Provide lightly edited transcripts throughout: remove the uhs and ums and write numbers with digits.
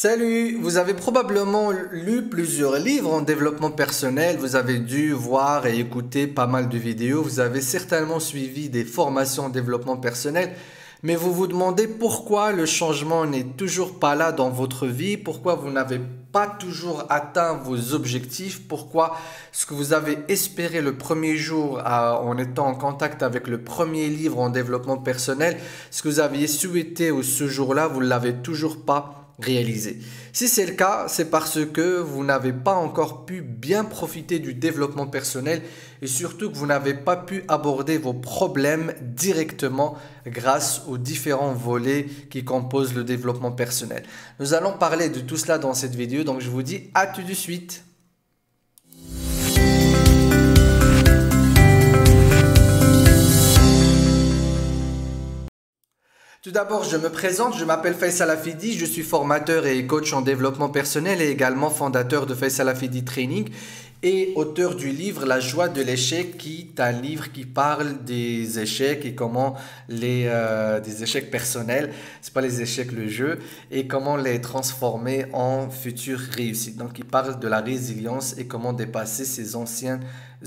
Salut, vous avez probablement lu plusieurs livres en développement personnel, vous avez dû voir et écouter pas mal de vidéos, vous avez certainement suivi des formations en développement personnel, mais vous vous demandez pourquoi le changement n'est toujours pas là dans votre vie, pourquoi vous n'avez pas toujours atteint vos objectifs, pourquoi ce que vous avez espéré le premier jour en étant en contact avec le premier livre en développement personnel, ce que vous aviez souhaité ce jour-là, vous ne l'avez toujours pas réalisé. Si c'est le cas, c'est parce que vous n'avez pas encore pu bien profiter du développement personnel et surtout que vous n'avez pas pu aborder vos problèmes directement grâce aux différents volets qui composent le développement personnel. Nous allons parler de tout cela dans cette vidéo, donc je vous dis à tout de suite. Tout d'abord, je me présente, je m'appelle Faisal Hafidi, je suis formateur et coach en développement personnel et également fondateur de Faisal Hafidi Training et auteur du livre La joie de l'échec, qui est un livre qui parle des échecs et comment des échecs personnels, c'est pas les échecs le jeu, et comment les transformer en futures réussites. Donc, il parle de la résilience et comment dépasser ses anciens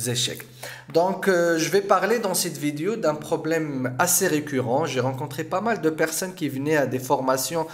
échecs. Donc, je vais parler dans cette vidéo d'un problème assez récurrent. J'ai rencontré pas mal de personnes qui venaient à des formations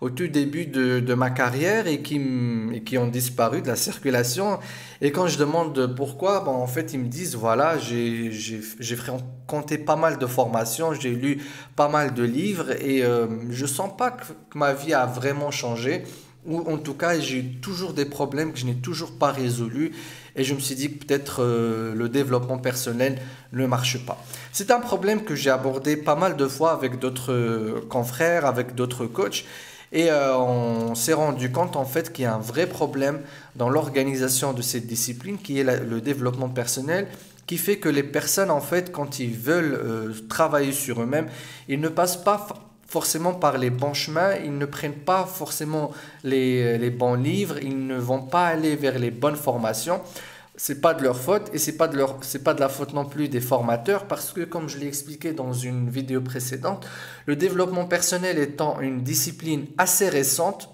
au tout début de ma carrière et qui ont disparu de la circulation. Et quand je demande pourquoi, en fait, ils me disent, voilà, j'ai fréquenté pas mal de formations, j'ai lu pas mal de livres et je sens pas que ma vie a vraiment changé. Ou en tout cas, j'ai eu toujours des problèmes que je n'ai toujours pas résolus. Et je me suis dit que peut-être le développement personnel ne marche pas. C'est un problème que j'ai abordé pas mal de fois avec d'autres confrères, avec d'autres coachs. Et on s'est rendu compte en fait qu'il y a un vrai problème dans l'organisation de cette discipline qui est le développement personnel, qui fait que les personnes en fait quand ils veulent travailler sur eux-mêmes, ils ne passent pas forcément par les bons chemins, ils ne prennent pas forcément les bons livres, ils ne vont pas aller vers les bonnes formations. C'est pas de leur faute et c'est pas de la faute non plus des formateurs parce que comme je l'ai expliqué dans une vidéo précédente, le développement personnel étant une discipline assez récente,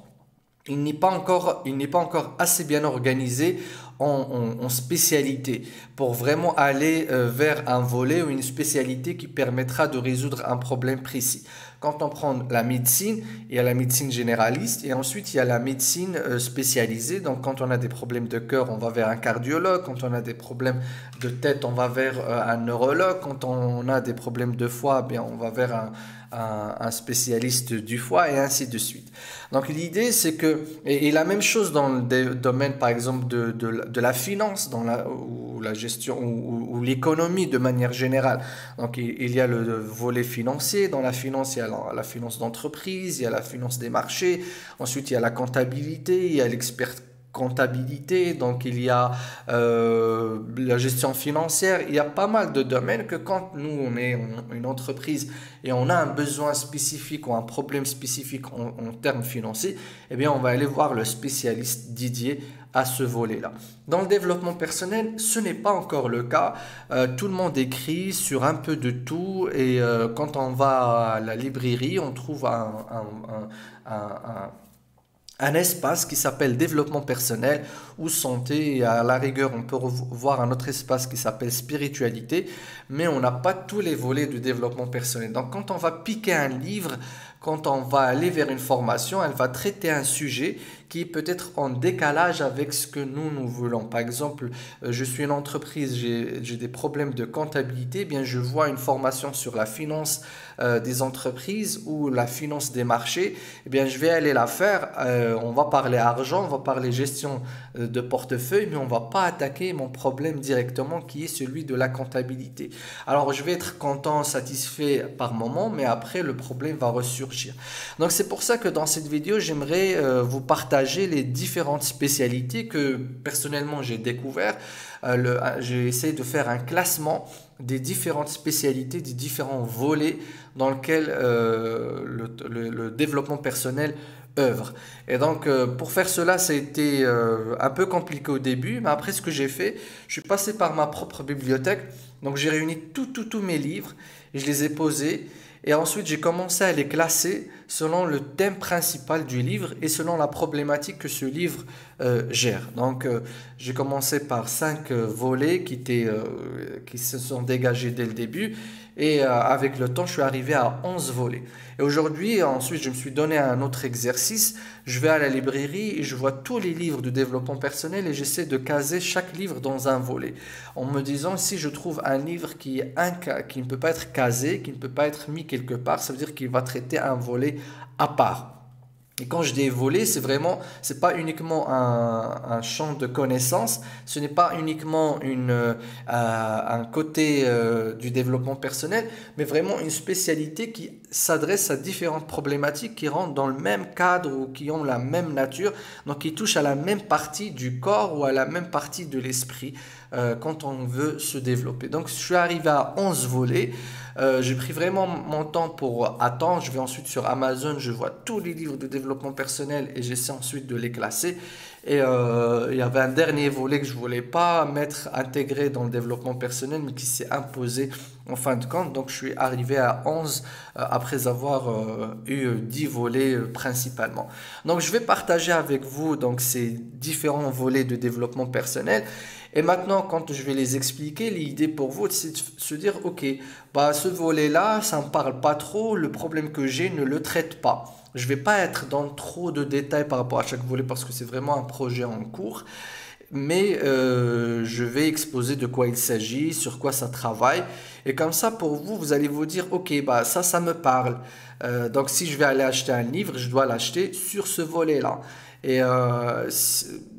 il n'est pas encore assez bien organisé en spécialité pour vraiment aller vers un volet ou une spécialité qui permettra de résoudre un problème précis. Quand on prend la médecine, il y a la médecine généraliste et ensuite il y a la médecine spécialisée. Donc quand on a des problèmes de cœur, on va vers un cardiologue. Quand on a des problèmes de tête, on va vers un neurologue. Quand on a des problèmes de foie, bien, on va vers un spécialiste du foie et ainsi de suite. Donc l'idée c'est que, et la même chose dans le domaine par exemple de la finance, ou la gestion ou l'économie de manière générale. Donc il y a le volet financier, dans la finance il y a la finance d'entreprise, il y a la finance des marchés, ensuite il y a la comptabilité, il y a l'expert comptabilité, donc il y a la gestion financière, il y a pas mal de domaines que quand nous on est une entreprise et on a un besoin spécifique ou un problème spécifique en termes financiers, eh bien on va aller voir le spécialiste dédié à ce volet-là. Dans le développement personnel, ce n'est pas encore le cas. Tout le monde écrit sur un peu de tout et quand on va à la librairie, on trouve un espace qui s'appelle développement personnel ou santé, et à la rigueur on peut voir un autre espace qui s'appelle spiritualité, mais on n'a pas tous les volets du développement personnel. Donc quand on va piquer un livre, quand on va aller vers une formation, elle va traiter un sujet qui est peut-être en décalage avec ce que nous voulons. Par exemple, je suis une entreprise, j'ai des problèmes de comptabilité, eh bien je vois une formation sur la finance des entreprises ou la finance des marchés, eh bien je vais aller la faire. On va parler argent, on va parler gestion de portefeuille, mais on ne va pas attaquer mon problème directement qui est celui de la comptabilité. Alors je vais être content, satisfait par moment, mais après le problème va ressurgir. Donc c'est pour ça que dans cette vidéo, j'aimerais vous partager les différentes spécialités que personnellement j'ai découvert. J'ai essayé de faire un classement des différentes spécialités, des différents volets dans lesquels le développement personnel œuvre. Et donc pour faire cela, ça a été un peu compliqué au début, mais après ce que j'ai fait, je suis passé par ma propre bibliothèque. Donc j'ai réuni tous mes livres et je les ai posés. Et ensuite, j'ai commencé à les classer selon le thème principal du livre et selon la problématique que ce livre gère. Donc, j'ai commencé par 5 volets qui se sont dégagés dès le début. Et avec le temps, je suis arrivé à 11 volets. Et aujourd'hui, ensuite, je me suis donné un autre exercice. Je vais à la librairie et je vois tous les livres de développement personnel et j'essaie de caser chaque livre dans un volet. En me disant, si je trouve un livre qui ne peut pas être casé, qui ne peut pas être mis quelque part, ça veut dire qu'il va traiter un volet à part. Et quand je dis voler, c'est pas uniquement un champ de connaissances, ce n'est pas uniquement un côté du développement personnel, mais vraiment une spécialité qui s'adresse à différentes problématiques qui rentrent dans le même cadre ou qui ont la même nature, donc qui touchent à la même partie du corps ou à la même partie de l'esprit quand on veut se développer. Donc je suis arrivé à 11 volets. J'ai pris vraiment mon temps pour attendre. Je vais ensuite sur Amazon, je vois tous les livres de développement personnel et j'essaie ensuite de les classer. Et il y avait un dernier volet que je ne voulais pas mettre intégré dans le développement personnel, mais qui s'est imposé en fin de compte. Donc je suis arrivé à 11 après avoir eu 10 volets principalement. Donc je vais partager avec vous donc, ces différents volets de développement personnel. Et maintenant, quand je vais les expliquer, l'idée pour vous, c'est de se dire, ok, bah, ce volet-là, ça ne me parle pas trop, le problème que j'ai ne le traite pas. Je ne vais pas être dans trop de détails par rapport à chaque volet parce que c'est vraiment un projet en cours. Mais je vais exposer de quoi il s'agit, sur quoi ça travaille. Et comme ça, pour vous, vous allez vous dire, ok, bah, ça me parle. Donc, si je vais aller acheter un livre, je dois l'acheter sur ce volet-là. Et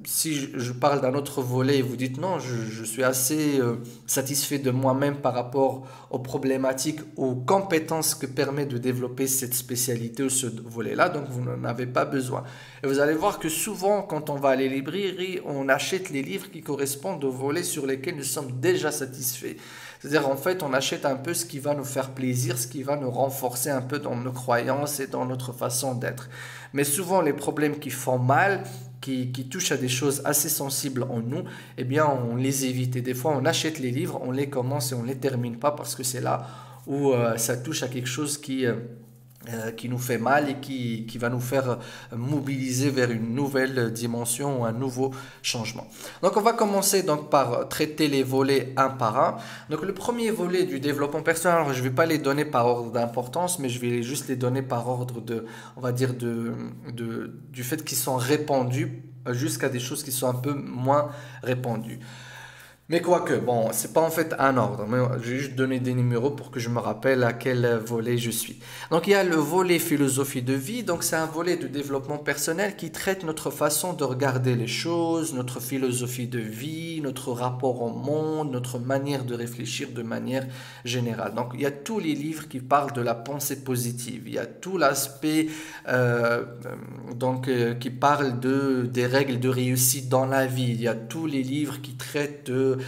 si je parle d'un autre volet et vous dites non, je suis assez satisfait de moi-même par rapport aux problématiques, aux compétences que permet de développer cette spécialité ou ce volet-là, donc vous n'en avez pas besoin. Et vous allez voir que souvent, quand on va à la librairie, on achète les livres qui correspondent aux volets sur lesquels nous sommes déjà satisfaits. C'est-à-dire, en fait, on achète un peu ce qui va nous faire plaisir, ce qui va nous renforcer un peu dans nos croyances et dans notre façon d'être. Mais souvent, les problèmes qui font mal, qui touchent à des choses assez sensibles en nous, eh bien, on les évite. Et des fois, on achète les livres, on les commence et on ne les termine pas parce que c'est là où ça touche à quelque chose qui nous fait mal et qui va nous faire mobiliser vers une nouvelle dimension ou un nouveau changement. Donc on va commencer donc par traiter les volets un par un. Donc le premier volet du développement personnel, alors je ne vais pas les donner par ordre d'importance, mais je vais juste les donner par ordre on va dire du fait qu'ils sont répandus jusqu'à des choses qui sont un peu moins répandues. Mais quoique, bon, c'est pas en fait un ordre, mais je vais juste donner des numéros pour que je me rappelle à quel volet je suis. Donc il y a le volet philosophie de vie, donc c'est un volet de développement personnel qui traite notre façon de regarder les choses, notre philosophie de vie, notre rapport au monde, notre manière de réfléchir de manière générale. Donc il y a tous les livres qui parlent de la pensée positive, il y a tout l'aspect qui parle des règles de réussite dans la vie, il y a tous les livres qui traitent de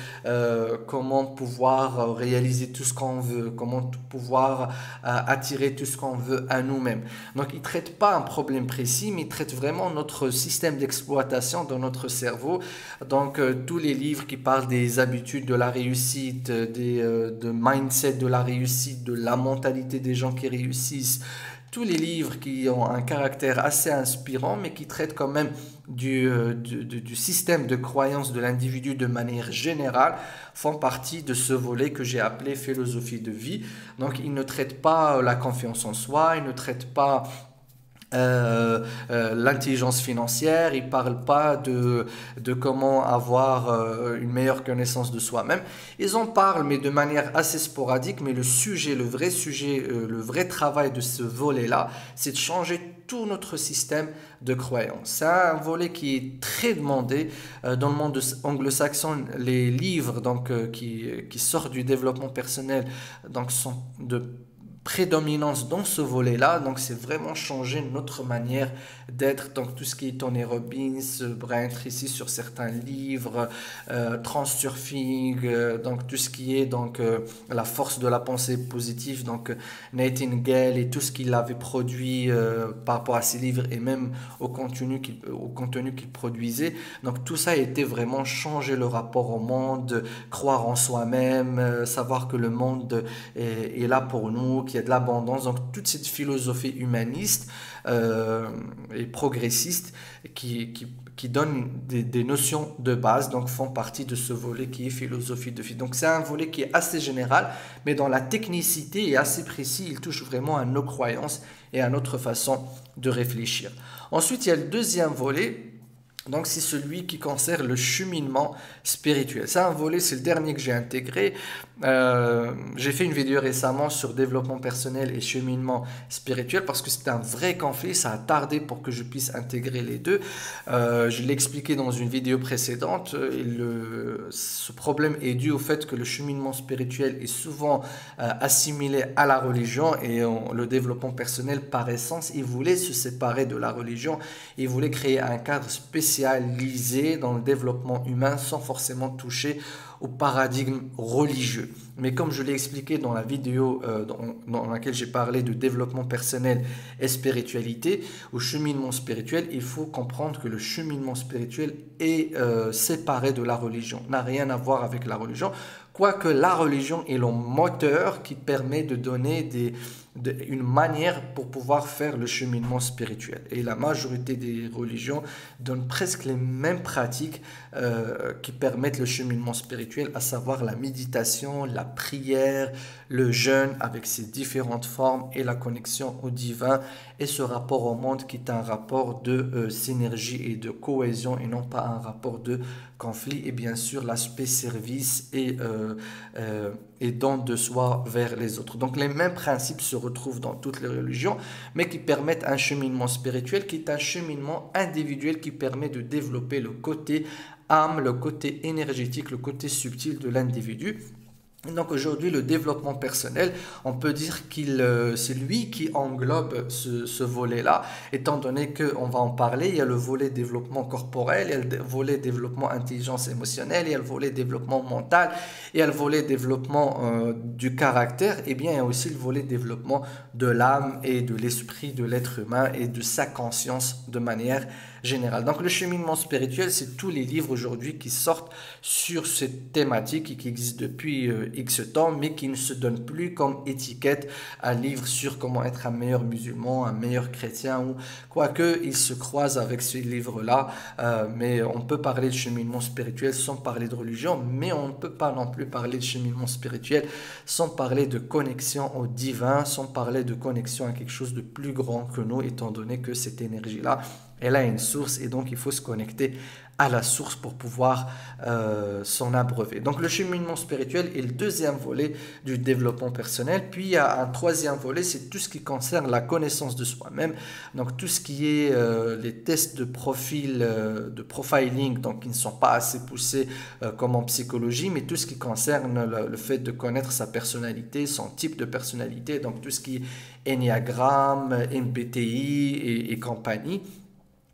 comment pouvoir réaliser tout ce qu'on veut, comment pouvoir attirer tout ce qu'on veut à nous-mêmes. Donc, il ne traite pas un problème précis, mais il traite vraiment notre système d'exploitation dans notre cerveau. Donc, tous les livres qui parlent des habitudes de la réussite, de mindset de la réussite, de la mentalité des gens qui réussissent, tous les livres qui ont un caractère assez inspirant, mais qui traitent quand même du système de croyance de l'individu de manière générale, font partie de ce volet que j'ai appelé philosophie de vie. Donc, ils ne traitent pas la confiance en soi, ils ne traitent pas l'intelligence financière, il ne parle pas de comment avoir une meilleure connaissance de soi-même. Ils en parlent, mais de manière assez sporadique, mais le vrai sujet, le vrai travail de ce volet-là, c'est de changer tout notre système de croyance. C'est un volet qui est très demandé dans le monde anglo-saxon. Les livres qui sortent du développement personnel sont de prédominance dans ce volet-là, donc c'est vraiment changer notre manière d'être, donc tout ce qui est Tony Robbins, Brian Tracy sur certains livres, Transurfing, donc tout ce qui est la force de la pensée positive, donc Nightingale et tout ce qu'il avait produit par rapport à ses livres et même au contenu qu'il produisait, donc tout ça a été vraiment changer le rapport au monde, croire en soi-même, savoir que le monde est là pour nous, qu'il y a de l'abondance. Donc toute cette philosophie humaniste et progressiste qui donne des notions de base, donc font partie de ce volet qui est philosophie de vie. Donc c'est un volet qui est assez général, mais dans la technicité et assez précis, il touche vraiment à nos croyances et à notre façon de réfléchir. Ensuite, il y a le deuxième volet. Donc c'est celui qui concerne le cheminement spirituel. C'est un volet, c'est le dernier que j'ai intégré. J'ai fait une vidéo récemment sur développement personnel et cheminement spirituel parce que c'était un vrai conflit, ça a tardé pour que je puisse intégrer les deux. Je l'ai expliqué dans une vidéo précédente. Ce problème est dû au fait que le cheminement spirituel est souvent assimilé à la religion et le développement personnel par essence, il voulait se séparer de la religion, il voulait créer un cadre spécialisé dans le développement humain sans forcément toucher au paradigme religieux. Mais comme je l'ai expliqué dans la vidéo dans laquelle j'ai parlé de développement personnel et spiritualité, au cheminement spirituel, il faut comprendre que le cheminement spirituel est séparé de la religion, n'a rien à voir avec la religion, quoique la religion est le moteur qui permet de donner une manière pour pouvoir faire le cheminement spirituel. Et la majorité des religions donnent presque les mêmes pratiques qui permettent le cheminement spirituel, à savoir la méditation, la prière, le jeûne avec ses différentes formes et la connexion au divin et ce rapport au monde qui est un rapport de synergie et de cohésion et non pas un rapport de conflit, et bien sûr l'aspect service et don de soi vers les autres. Donc les mêmes principes se retrouvent dans toutes les religions, mais qui permettent un cheminement spirituel qui est un cheminement individuel qui permet de développer le côté âme, le côté énergétique, le côté subtil de l'individu. Donc aujourd'hui, le développement personnel, on peut dire c'est lui qui englobe ce volet-là, étant donné qu'on va en parler, il y a le volet développement corporel, il y a le volet développement intelligence émotionnelle, il y a le volet développement mental, il y a le volet développement du caractère, et bien il y a aussi le volet développement de l'âme et de l'esprit de l'être humain et de sa conscience de manière générale. Donc le cheminement spirituel, c'est tous les livres aujourd'hui qui sortent sur cette thématique et qui existent depuis X temps, mais qui ne se donnent plus comme étiquette un livre sur comment être un meilleur musulman, un meilleur chrétien, ou quoique ils se croisent avec ces livres-là, mais on peut parler de cheminement spirituel sans parler de religion, mais on ne peut pas non plus parler de cheminement spirituel sans parler de connexion au divin, sans parler de connexion à quelque chose de plus grand que nous, étant donné que cette énergie-là, elle a une source et donc il faut se connecter à la source pour pouvoir s'en abreuver. Donc le cheminement spirituel est le deuxième volet du développement personnel. Puis il y a un troisième volet, c'est tout ce qui concerne la connaissance de soi-même. Donc tout ce qui est les tests de profil, de profiling, donc qui ne sont pas assez poussés comme en psychologie, mais tout ce qui concerne le fait de connaître sa personnalité, son type de personnalité, donc tout ce qui est Enneagramme, MBTI et compagnie.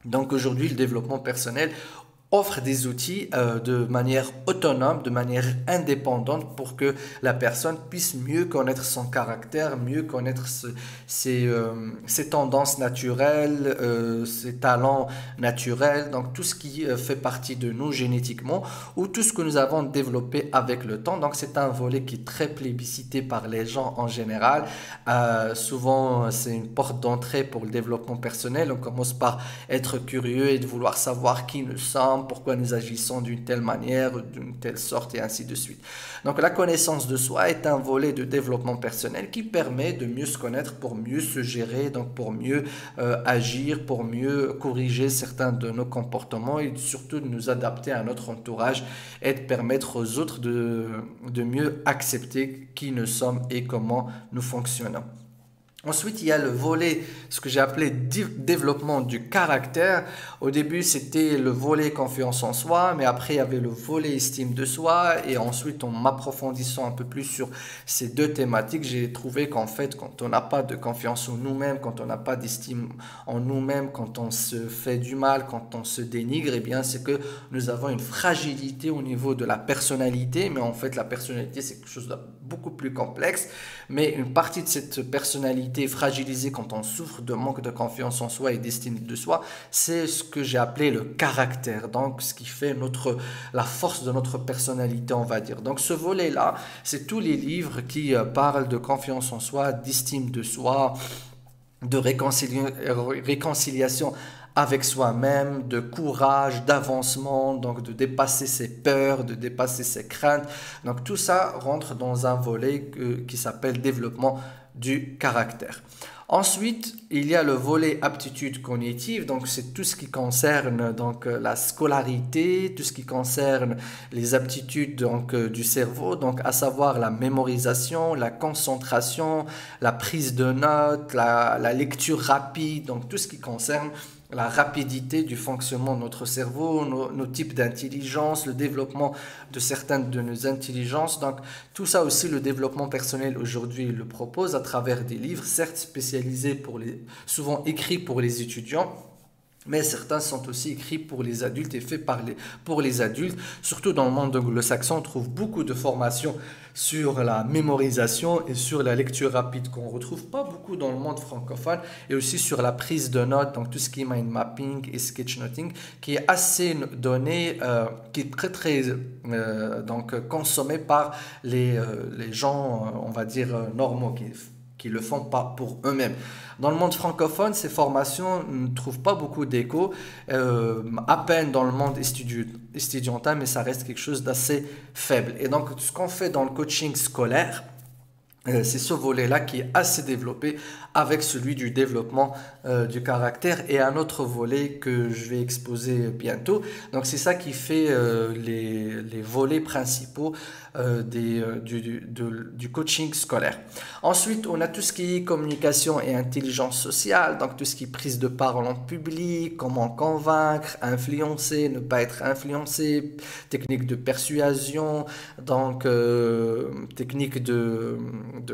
Donc aujourd'hui, le développement personnel offre des outils de manière autonome, de manière indépendante pour que la personne puisse mieux connaître son caractère, mieux connaître ses tendances naturelles, ses talents naturels, donc tout ce qui fait partie de nous génétiquement ou tout ce que nous avons développé avec le temps. Donc c'est un volet qui est très plébiscité par les gens en général. Souvent, c'est une porte d'entrée pour le développement personnel. On commence par être curieux et de vouloir savoir qui nous sommes, pourquoi nous agissons d'une telle manière, d'une telle sorte et ainsi de suite. Donc la connaissance de soi est un volet de développement personnel qui permet de mieux se connaître pour mieux se gérer, donc pour mieux agir, pour mieux corriger certains de nos comportements et surtout de nous adapter à notre entourage et de permettre aux autres de mieux accepter qui nous sommes et comment nous fonctionnons. Ensuite, il y a le volet, ce que j'ai appelé développement du caractère. Au début, c'était le volet confiance en soi, mais après, il y avait le volet estime de soi. Et ensuite, en m'approfondissant un peu plus sur ces deux thématiques, j'ai trouvé qu'en fait, quand on n'a pas de confiance en nous-mêmes, quand on n'a pas d'estime en nous-mêmes, quand on se fait du mal, quand on se dénigre, eh bien, c'est que nous avons une fragilité au niveau de la personnalité. Mais en fait, la personnalité, c'est quelque chose de beaucoup plus complexe, mais une partie de cette personnalité fragilisée quand on souffre de manque de confiance en soi et d'estime de soi, c'est ce que j'ai appelé le caractère, donc ce qui fait la force de notre personnalité, on va dire. Donc ce volet-là, c'est tous les livres qui parlent de confiance en soi, d'estime de soi, de réconciliation avec soi-même, de courage, d'avancement, donc de dépasser ses peurs, de dépasser ses craintes. Donc tout ça rentre dans un volet qui s'appelle développement du caractère. Ensuite, il y a le volet aptitude cognitive, donc c'est tout ce qui concerne la scolarité, tout ce qui concerne les aptitudes du cerveau, donc à savoir la mémorisation, la concentration, la prise de notes, la lecture rapide, donc tout ce qui concerne la rapidité du fonctionnement de notre cerveau, nos types d'intelligence, le développement de certaines de nos intelligences. Donc tout ça aussi, le développement personnel aujourd'hui le propose à travers des livres, certes spécialisés souvent écrits pour les étudiants, mais certains sont aussi écrits pour les adultes et faits pour les adultes. Surtout dans le monde anglo-saxon, on trouve beaucoup de formations sur la mémorisation et sur la lecture rapide qu'on ne retrouve pas beaucoup dans le monde francophone, et aussi sur la prise de notes, donc tout ce qui est mind mapping et sketchnoting, qui est assez donné, qui est très consommé par les gens, on va dire, normaux, qui le font pas pour eux-mêmes. Dans le monde francophone, ces formations ne trouvent pas beaucoup d'écho, à peine dans le monde estudiantin, mais ça reste quelque chose d'assez faible. Et donc, ce qu'on fait dans le coaching scolaire, c'est ce volet-là qui est assez développé avec celui du développement du caractère, et un autre volet que je vais exposer bientôt. Donc c'est ça qui fait les volets principaux du coaching scolaire. Ensuite, on a tout ce qui est communication et intelligence sociale, donc tout ce qui est prise de parole en public, comment convaincre, influencer, ne pas être influencé, technique de persuasion, donc technique de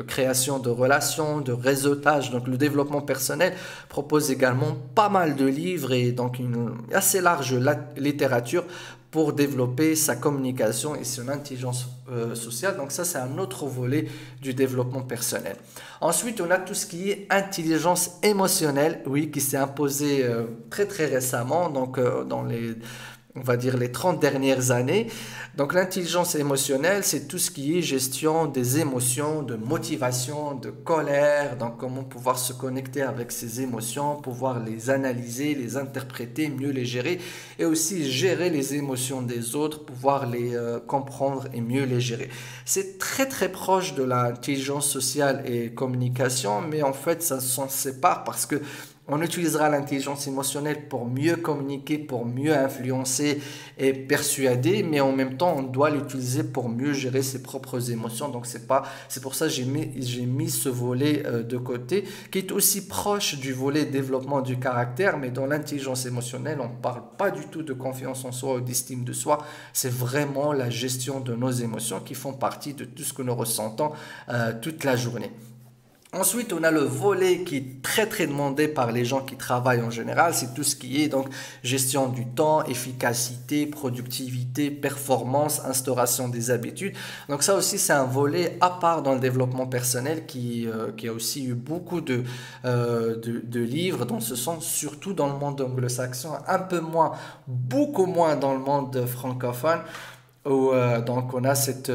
création de relations, de réseautage. Donc le développement personnel propose également pas mal de livres et donc une assez large littérature pour développer sa communication et son intelligence sociale. Donc ça, c'est un autre volet du développement personnel. Ensuite, on a tout ce qui est intelligence émotionnelle, oui, qui s'est imposé très récemment, donc on va dire les 30 dernières années. Donc l'intelligence émotionnelle, c'est tout ce qui est gestion des émotions, de motivation, de colère, donc comment pouvoir se connecter avec ces émotions, pouvoir les analyser, les interpréter, mieux les gérer, et aussi gérer les émotions des autres, pouvoir les comprendre et mieux les gérer. C'est très proche de l'intelligence sociale et communication, mais en fait ça s'en sépare parce que on utilisera l'intelligence émotionnelle pour mieux communiquer, pour mieux influencer et persuader, mais en même temps, on doit l'utiliser pour mieux gérer ses propres émotions. Donc, c'est pour ça que j'ai mis ce volet de côté, qui est aussi proche du volet développement du caractère, mais dans l'intelligence émotionnelle, on ne parle pas du tout de confiance en soi ou d'estime de soi. C'est vraiment la gestion de nos émotions qui font partie de tout ce que nous ressentons toute la journée. Ensuite, on a le volet qui est très demandé par les gens qui travaillent en général, c'est tout ce qui est donc gestion du temps, efficacité, productivité, performance, instauration des habitudes. Donc ça aussi, c'est un volet à part dans le développement personnel qui a aussi eu beaucoup de livres dans ce sens, surtout dans le monde anglo-saxon, un peu moins, beaucoup moins dans le monde francophone. Donc on a cette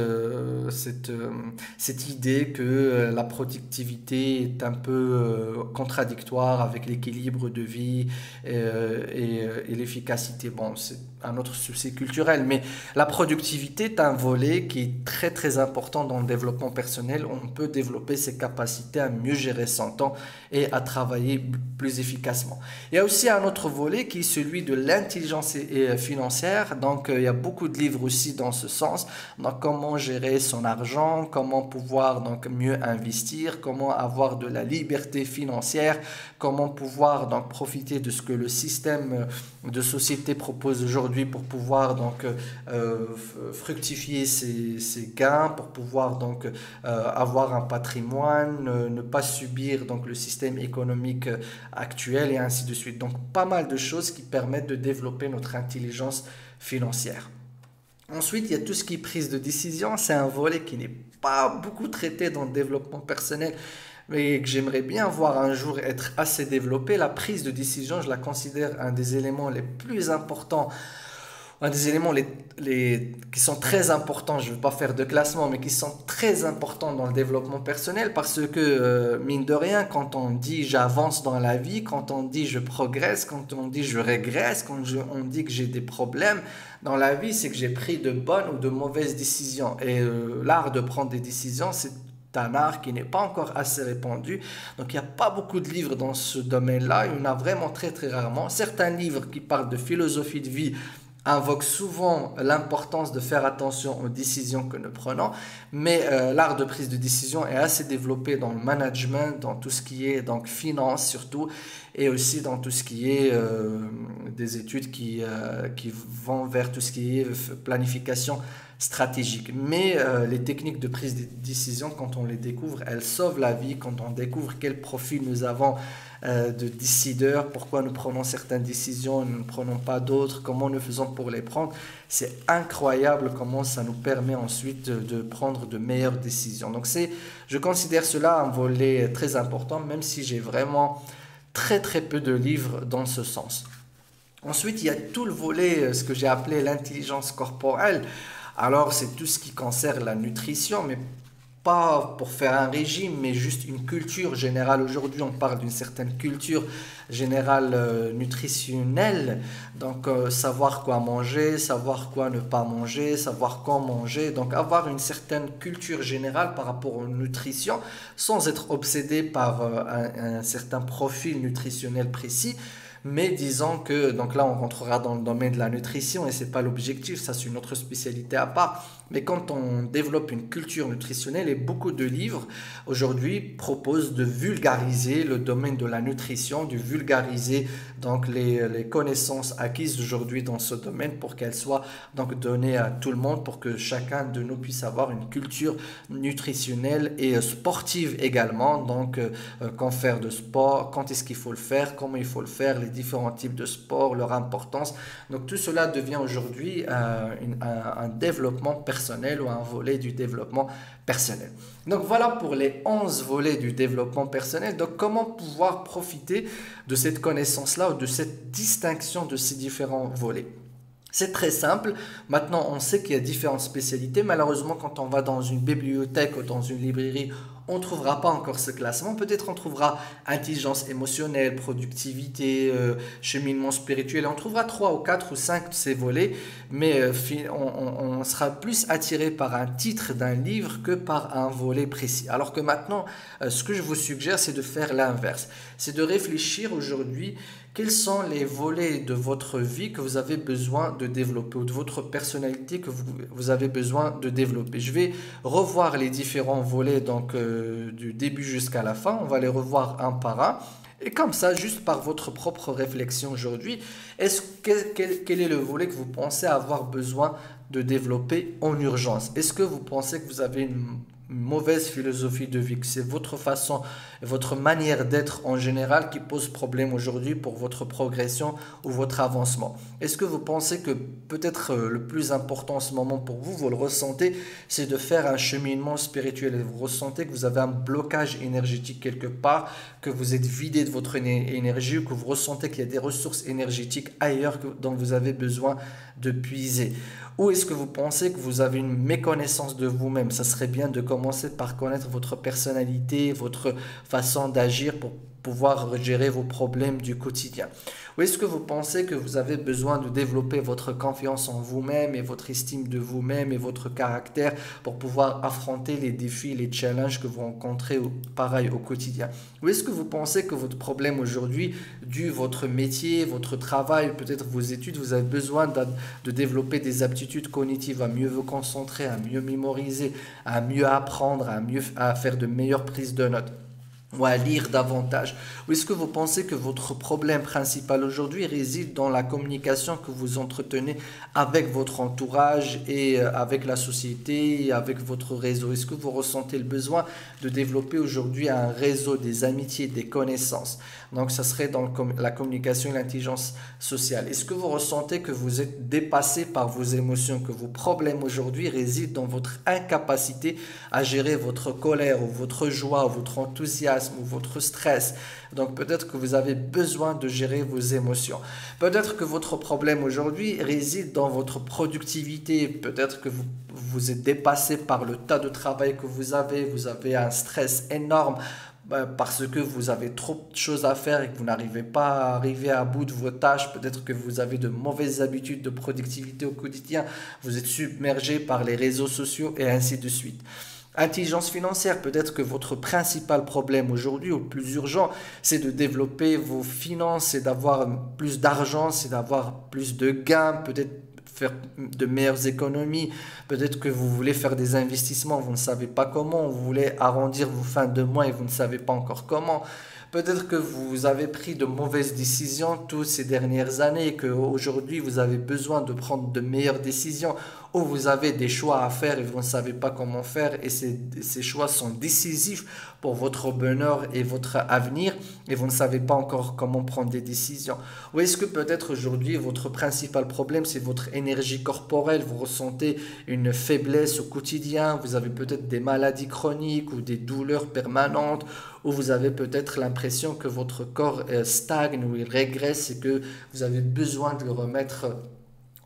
idée que la productivité est un peu contradictoire avec l'équilibre de vie et l'efficacité. Bon, c'est un autre souci culturel, mais la productivité est un volet qui est très important dans le développement personnel. On peut développer ses capacités à mieux gérer son temps et à travailler plus efficacement. Il y a aussi un autre volet qui est celui de l'intelligence financière. Donc il y a beaucoup de livres aussi dans ce sens. Donc comment gérer son argent, comment pouvoir donc mieux investir, comment avoir de la liberté financière, comment pouvoir donc profiter de ce que le système de société propose aujourd'hui pour pouvoir donc fructifier ses gains, pour pouvoir donc avoir un patrimoine, ne pas subir donc le système économique actuel et ainsi de suite. Donc pas mal de choses qui permettent de développer notre intelligence financière. Ensuite, il y a tout ce qui est prise de décision. C'est un volet qui n'est pas beaucoup traité dans le développement personnel, mais que j'aimerais bien voir un jour être assez développé. La prise de décision, je la considère un des éléments les plus importants, un des éléments qui sont très importants, je ne veux pas faire de classement, mais qui sont très importants dans le développement personnel parce que, mine de rien, quand on dit j'avance dans la vie, quand on dit je progresse, quand on dit je régresse, on dit que j'ai des problèmes dans la vie, c'est que j'ai pris de bonnes ou de mauvaises décisions. Et l'art de prendre des décisions, c'est un art qui n'est pas encore assez répandu. Donc, il n'y a pas beaucoup de livres dans ce domaine-là. Il y en a vraiment très, très rarement. Certains livres qui parlent de philosophie de vie invoque souvent l'importance de faire attention aux décisions que nous prenons, mais l'art de prise de décision est assez développé dans le management, dans tout ce qui est donc finance surtout, et aussi dans tout ce qui est des études qui vont vers tout ce qui est planification stratégique. Mais les techniques de prise de décision, quand on les découvre, elles sauvent la vie. Quand on découvre quel profil nous avons de décideurs, pourquoi nous prenons certaines décisions, nous ne prenons pas d'autres, comment nous faisons pour les prendre, c'est incroyable comment ça nous permet ensuite de prendre de meilleures décisions. Donc je considère cela un volet très important, même si j'ai vraiment très très peu de livres dans ce sens. Ensuite, il y a tout le volet, ce que j'ai appelé l'intelligence corporelle. Alors, c'est tout ce qui concerne la nutrition, mais pas pour faire un régime, mais juste une culture générale. Aujourd'hui, on parle d'une certaine culture générale nutritionnelle. Donc, savoir quoi manger, savoir quoi ne pas manger, savoir quand manger. Donc, avoir une certaine culture générale par rapport aux nutritions, sans être obsédé par un certain profil nutritionnel précis. Mais disons que, donc là on rentrera dans le domaine de la nutrition et ce n'est pas l'objectif, ça c'est une autre spécialité à part. Mais quand on développe une culture nutritionnelle, et beaucoup de livres aujourd'hui proposent de vulgariser le domaine de la nutrition, de vulgariser donc les connaissances acquises aujourd'hui dans ce domaine pour qu'elles soient donc données à tout le monde, pour que chacun de nous puisse avoir une culture nutritionnelle et sportive également. Donc quand faire de sport, quand est-ce qu'il faut le faire, comment il faut le faire, les différents types de sport, leur importance. Donc tout cela devient aujourd'hui un développement personnel ou un volet du développement personnel. Donc voilà pour les 11 volets du développement personnel. Donc comment pouvoir profiter de cette connaissance-là ou de cette distinction de ces différents volets? C'est très simple. Maintenant, on sait qu'il y a différentes spécialités. Malheureusement, quand on va dans une bibliothèque ou dans une librairie, on ne trouvera pas encore ce classement. Peut-être on trouvera intelligence émotionnelle, productivité, cheminement spirituel. On trouvera 3 ou 4 ou 5 de ces volets, mais on sera plus attiré par un titre d'un livre que par un volet précis. Alors que maintenant, ce que je vous suggère, c'est de faire l'inverse. C'est de réfléchir aujourd'hui quels sont les volets de votre vie que vous avez besoin de développer ou de votre personnalité que vous avez besoin de développer. Je vais revoir les différents volets donc du début jusqu'à la fin. On va les revoir un par un. Et comme ça, juste par votre propre réflexion aujourd'hui, quel est le volet que vous pensez avoir besoin de développer en urgence? Est-ce que vous pensez que vous avez une mauvaise philosophie de vie, que c'est votre façon, votre manière d'être en général qui pose problème aujourd'hui pour votre progression ou votre avancement? Est-ce que vous pensez que peut-être le plus important en ce moment pour vous, vous le ressentez, c'est de faire un cheminement spirituel et vous ressentez que vous avez un blocage énergétique quelque part, que vous êtes vidé de votre énergie ou que vous ressentez qu'il y a des ressources énergétiques ailleurs dont vous avez besoin de puiser? Ou est-ce que vous pensez que vous avez une méconnaissance de vous-même? Ça serait bien de commencer par connaître votre personnalité, votre façon d'agir pour pouvoir gérer vos problèmes du quotidien. Ou est-ce que vous pensez que vous avez besoin de développer votre confiance en vous-même et votre estime de vous-même et votre caractère pour pouvoir affronter les défis, les challenges que vous rencontrez pareil au quotidien? Ou est-ce que vous pensez que votre problème aujourd'hui, dû votre métier, votre travail, peut-être vos études, vous avez besoin de développer des aptitudes cognitives, à mieux vous concentrer, à mieux mémoriser, à mieux apprendre, à faire de meilleures prises de notes? ou à lire davantage? Ou est-ce que vous pensez que votre problème principal aujourd'hui réside dans la communication que vous entretenez avec votre entourage et avec la société et avec votre réseau? Est-ce que vous ressentez le besoin de développer aujourd'hui un réseau, des amitiés, des connaissances? Donc, ça serait dans la communication et l'intelligence sociale. Est-ce que vous ressentez que vous êtes dépassé par vos émotions, que vos problèmes aujourd'hui résident dans votre incapacité à gérer votre colère ou votre joie ou votre enthousiasme ou votre stress? Donc peut-être que vous avez besoin de gérer vos émotions. Peut-être que votre problème aujourd'hui réside dans votre productivité. Peut-être que vous êtes dépassé par le tas de travail que vous avez un stress énorme parce que vous avez trop de choses à faire et que vous n'arrivez pas à arriver à bout de vos tâches. Peut-être que vous avez de mauvaises habitudes de productivité au quotidien. Vous êtes submergé par les réseaux sociaux et ainsi de suite. Intelligence financière, peut-être que votre principal problème aujourd'hui, ou le plus urgent, c'est de développer vos finances, c'est d'avoir plus d'argent, c'est d'avoir plus de gains, peut-être faire de meilleures économies, peut-être que vous voulez faire des investissements, vous ne savez pas comment, vous voulez arrondir vos fins de mois et vous ne savez pas encore comment. Peut-être que vous avez pris de mauvaises décisions toutes ces dernières années et qu'aujourd'hui vous avez besoin de prendre de meilleures décisions, ou vous avez des choix à faire et vous ne savez pas comment faire, et ces choix sont décisifs pour votre bonheur et votre avenir et vous ne savez pas encore comment prendre des décisions. Ou est-ce que peut-être aujourd'hui votre principal problème c'est votre énergie corporelle, vous ressentez une faiblesse au quotidien, vous avez peut-être des maladies chroniques ou des douleurs permanentes, ou vous avez peut-être l'impression que votre corps stagne ou il régresse et que vous avez besoin de le remettre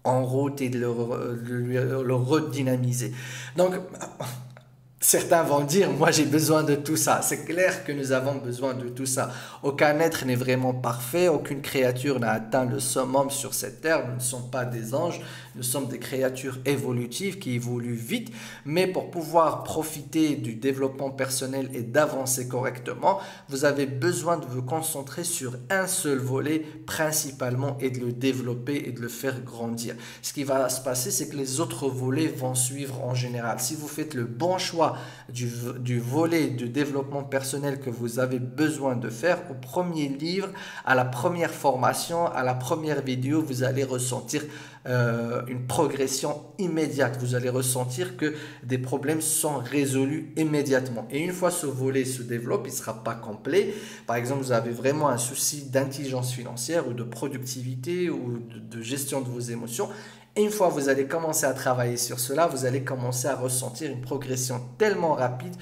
en route et de le redynamiser. Donc, certains vont dire, moi j'ai besoin de tout ça. C'est clair que nous avons besoin de tout ça. Aucun être n'est vraiment parfait, aucune créature n'a atteint le summum sur cette terre. Nous ne sommes pas des anges, nous sommes des créatures évolutives qui évoluent vite. Mais pour pouvoir profiter du développement personnel et d'avancer correctement, vous avez besoin de vous concentrer sur un seul volet principalement et de le développer et de le faire grandir. Ce qui va se passer, c'est que les autres volets vont suivre en général. Si vous faites le bon choix du volet de développement personnel que vous avez besoin de faire, au premier livre, à la première formation, à la première vidéo, vous allez ressentir une progression immédiate. Vous allez ressentir que des problèmes sont résolus immédiatement. Et une fois ce volet se développe, il ne sera pas complet. Par exemple, vous avez vraiment un souci d'intelligence financière ou de productivité ou de gestion de vos émotions. Et une fois que vous allez commencer à travailler sur cela, vous allez commencer à ressentir une progression tellement rapide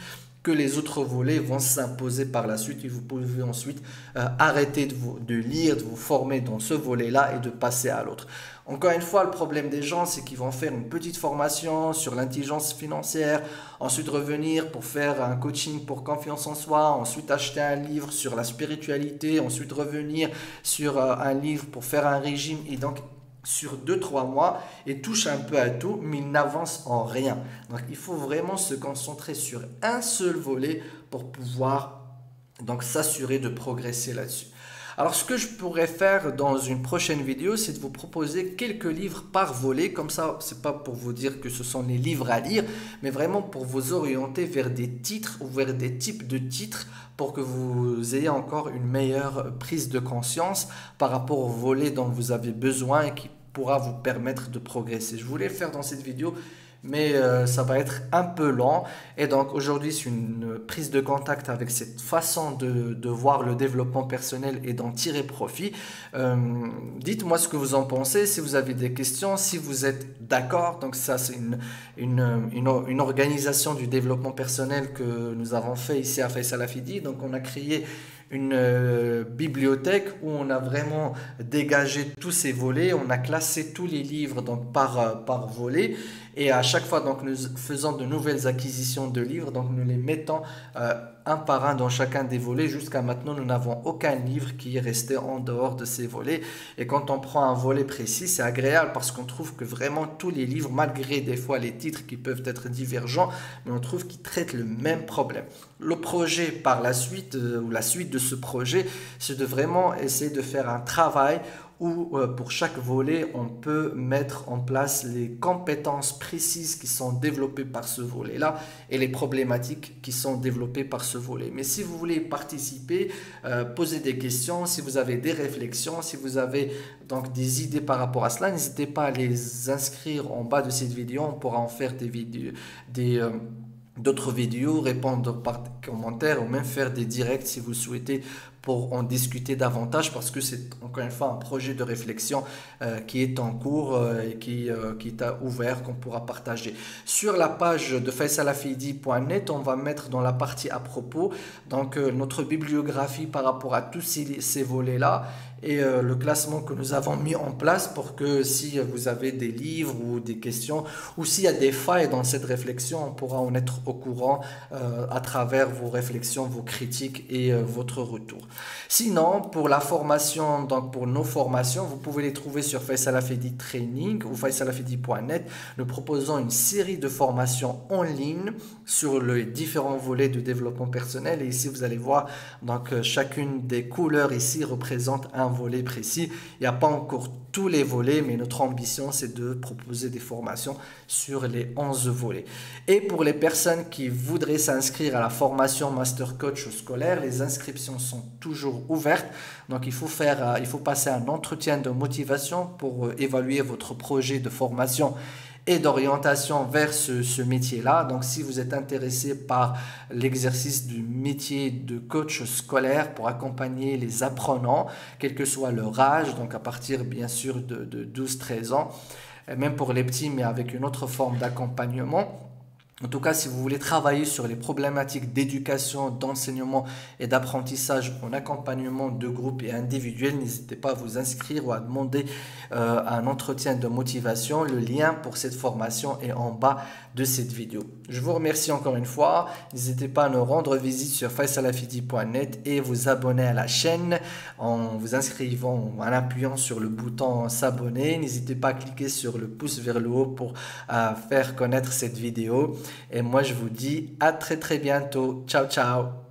que les autres volets vont s'imposer par la suite et vous pouvez ensuite arrêter de lire, de vous former dans ce volet-là et de passer à l'autre. Encore une fois, le problème des gens, c'est qu'ils vont faire une petite formation sur l'intelligence financière, ensuite revenir pour faire un coaching pour confiance en soi, ensuite acheter un livre sur la spiritualité, ensuite revenir sur un livre pour faire un régime et donc sur 2-3 mois et touche un peu à tout, mais il n'avance en rien. Donc il faut vraiment se concentrer sur un seul volet pour pouvoir donc s'assurer de progresser là-dessus. Alors ce que je pourrais faire dans une prochaine vidéo, c'est de vous proposer quelques livres par volet. Comme ça, c'est pas pour vous dire que ce sont les livres à lire, mais vraiment pour vous orienter vers des titres ou vers des types de titres pour que vous ayez encore une meilleure prise de conscience par rapport au volet dont vous avez besoin et qui pourra vous permettre de progresser. Je voulais le faire dans cette vidéo, mais ça va être un peu lent. Et donc aujourd'hui, c'est une prise de contact avec cette façon de voir le développement personnel et d'en tirer profit. Dites-moi ce que vous en pensez, si vous avez des questions, si vous êtes d'accord. Donc ça, c'est une organisation du développement personnel que nous avons fait ici à Faisal Hafidi. Donc on a créé une bibliothèque où on a vraiment dégagé tous ces volets, on a classé tous les livres donc par volet, et à chaque fois donc nous faisons de nouvelles acquisitions de livres, donc nous les mettons un par un dans chacun des volets. Jusqu'à maintenant, nous n'avons aucun livre qui est resté en dehors de ces volets, et quand on prend un volet précis, c'est agréable parce qu'on trouve que vraiment tous les livres, malgré des fois les titres qui peuvent être divergents, mais on trouve qu'ils traitent le même problème. Le projet par la suite, ou la suite de ce projet, c'est de vraiment essayer de faire un travail où pour chaque volet, on peut mettre en place les compétences précises qui sont développées par ce volet-là et les problématiques qui sont développées par ce volet. Mais si vous voulez participer, poser des questions, si vous avez des réflexions, si vous avez donc des idées par rapport à cela, n'hésitez pas à les inscrire en bas de cette vidéo. On pourra en faire des vidéos, d'autres vidéos, répondre par commentaires ou même faire des directs si vous souhaitez pour en discuter davantage, parce que c'est encore une fois un projet de réflexion qui est en cours et qui est ouvert, qu'on pourra partager. Sur la page de faisalafidi.net, on va mettre dans la partie à propos donc notre bibliographie par rapport à tous ces volets-là et le classement que nous avons mis en place pour que si vous avez des livres ou des questions ou s'il y a des failles dans cette réflexion, on pourra en être au courant à travers vos réflexions, vos critiques et votre retour. Sinon, pour la formation, donc pour nos formations, vous pouvez les trouver sur Faisal Hafidi Training ou faisalhafidi.net. Nous proposons une série de formations en ligne sur les différents volets de développement personnel. Et ici, vous allez voir, donc chacune des couleurs ici représente un volet précis. Il n'y a pas encore tous les volets, mais notre ambition, c'est de proposer des formations sur les 11 volets. Et pour les personnes qui voudraient s'inscrire à la formation Master Coach scolaire, les inscriptions sont toujours ouvertes. Donc, il faut passer un entretien de motivation pour évaluer votre projet de formation et d'orientation vers ce métier-là. Donc, si vous êtes intéressé par l'exercice du métier de coach scolaire pour accompagner les apprenants, quel que soit leur âge, donc à partir bien sûr de 12-13 ans, même pour les petits, mais avec une autre forme d'accompagnement. En tout cas, si vous voulez travailler sur les problématiques d'éducation, d'enseignement et d'apprentissage en accompagnement de groupe et individuel, n'hésitez pas à vous inscrire ou à demander un entretien de motivation. Le lien pour cette formation est en bas de cette vidéo. Je vous remercie encore une fois. N'hésitez pas à nous rendre visite sur faisalhafidi.net et vous abonner à la chaîne en vous inscrivant, en appuyant sur le bouton s'abonner. N'hésitez pas à cliquer sur le pouce vers le haut pour faire connaître cette vidéo. Et moi, je vous dis à très bientôt. Ciao, ciao.